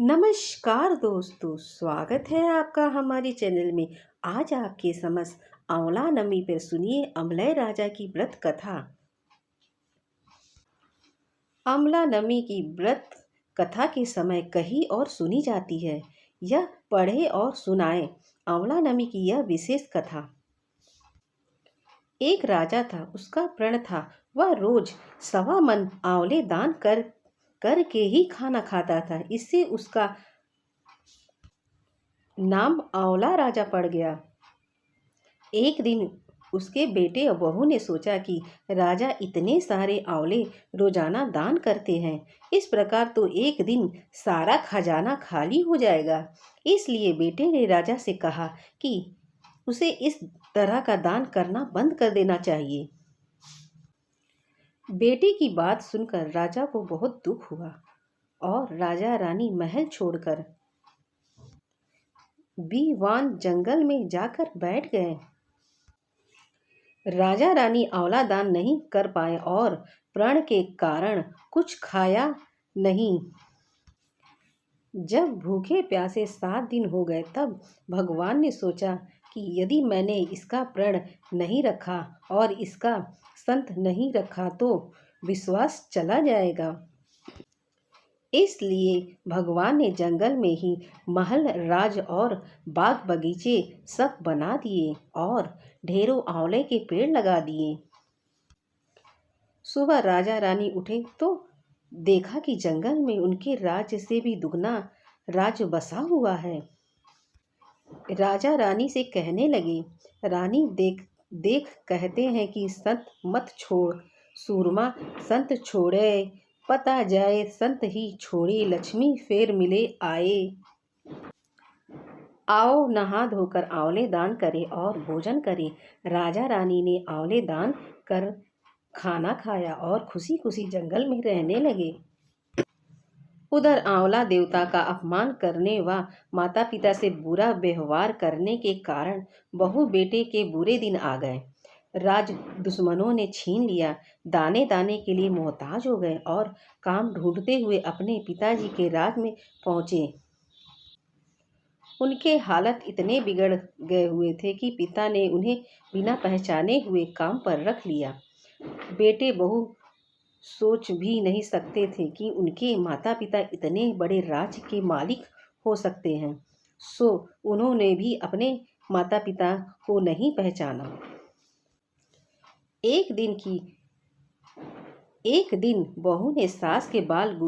नमस्कार दोस्तों, स्वागत है आपका हमारे चैनल में। आज आपके समक्ष आंवला नमी पर सुनिए अमलय राजा की व्रत कथा। आंवला नमी की व्रत कथा के समय कही और सुनी जाती है। यह पढ़े और सुनाए आंवला नमी की यह विशेष कथा। एक राजा था, उसका प्रण था। वह रोज 1.25 मन आंवले दान करके ही खाना खाता था। इससे उसका नाम आंवला राजा पड़ गया। एक दिन उसके बेटे और बहू ने सोचा कि राजा इतने सारे आंवले रोजाना दान करते हैं, इस प्रकार तो एक दिन सारा खजाना खाली हो जाएगा। इसलिए बेटे ने राजा से कहा कि उसे इस तरह का दान करना बंद कर देना चाहिए। बेटे की बात सुनकर राजा को बहुत दुख हुआ और राजा रानी महल छोड़कर बीवान जंगल में जाकर बैठ गए। राजा रानी आंवला दान नहीं कर पाए और प्रण के कारण कुछ खाया नहीं। जब भूखे प्यासे 7 दिन हो गए, तब भगवान ने सोचा कि यदि मैंने इसका प्रण नहीं रखा और इसका संत नहीं रखा तो विश्वास चला जाएगा। इसलिए भगवान ने जंगल में ही महल, राज और बाग बगीचे सब बना दिए और ढेरों आंवले के पेड़ लगा दिए। सुबह राजा रानी उठे तो देखा कि जंगल में उनके राज्य से भी दुगना राज्य बसा हुआ है। राजा रानी से कहने लगे, रानी देख कहते हैं कि संत मत छोड़, सूरमा संत छोड़े, पता जाए संत ही छोड़े, लक्ष्मी फेर मिले आए। आओ नहा धोकर आंवले दान करें और भोजन करें। राजा रानी ने आंवले दान कर खाना खाया और खुशी खुशी जंगल में रहने लगे। उधर आंवला देवता का अपमान करने व माता पिता से बुरा व्यवहार करने के कारण बहू बेटे के बुरे दिन आ गए। राज दुश्मनों ने छीन लिया, दाने दाने के लिए मोहताज हो गए और काम ढूंढते हुए अपने पिताजी के राज में पहुंचे। उनके हालत इतने बिगड़ गए हुए थे कि पिता ने उन्हें बिना पहचाने हुए काम पर रख लिया। बेटे बहू सोच भी नहीं सकते थे कि उनके माता पिता इतने बड़े राज्य के मालिक हो सकते हैं, सो उन्होंने भी अपने माता पिता को नहीं पहचाना। एक दिन बहू ने सास के बाल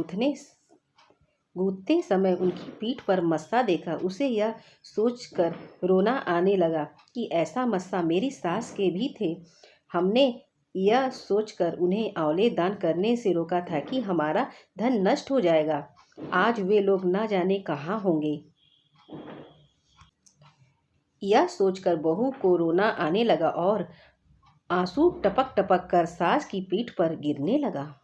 गूंथते समय उनकी पीठ पर मस्सा देखा। उसे यह सोचकर रोना आने लगा कि ऐसा मस्सा मेरी सास के भी थे। हमने यह सोचकर उन्हें आंवले दान करने से रोका था कि हमारा धन नष्ट हो जाएगा। आज वे लोग ना जाने कहाँ होंगे। यह सोचकर बहू को रोना आने लगा और आंसू टपक टपक कर सास की पीठ पर गिरने लगा।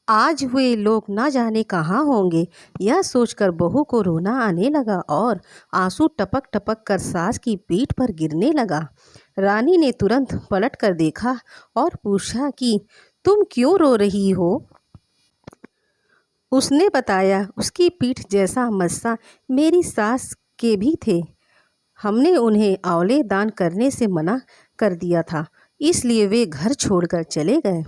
आज वे लोग ना जाने कहाँ होंगे। यह सोचकर बहू को रोना आने लगा और आंसू टपक टपक कर सास की पीठ पर गिरने लगा। रानी ने तुरंत पलट कर देखा और पूछा कि तुम क्यों रो रही हो। उसने बताया, उसकी पीठ जैसा मस्सा मेरी सास के भी थे। हमने उन्हें आंवले दान करने से मना कर दिया था, इसलिए वे घर छोड़कर चले गए।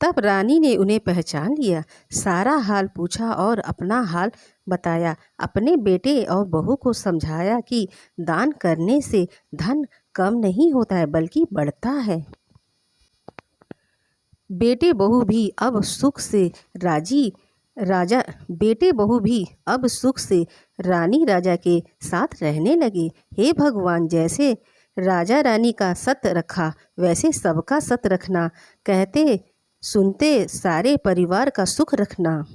तब रानी ने उन्हें पहचान लिया, सारा हाल पूछा और अपना हाल बताया। अपने बेटे और बहू को समझाया कि दान करने से धन कम नहीं होता है बल्कि बढ़ता है। बेटे बहू भी अब सुख से रानी राजा के साथ रहने लगे। हे भगवान, जैसे राजा रानी का सत रखा वैसे सबका सत रखना, कहते सुनते सारे परिवार का सुख रखना।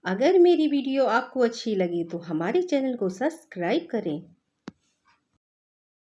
अगर मेरी वीडियो आपको अच्छी लगी तो हमारे चैनल को सब्सक्राइब करें।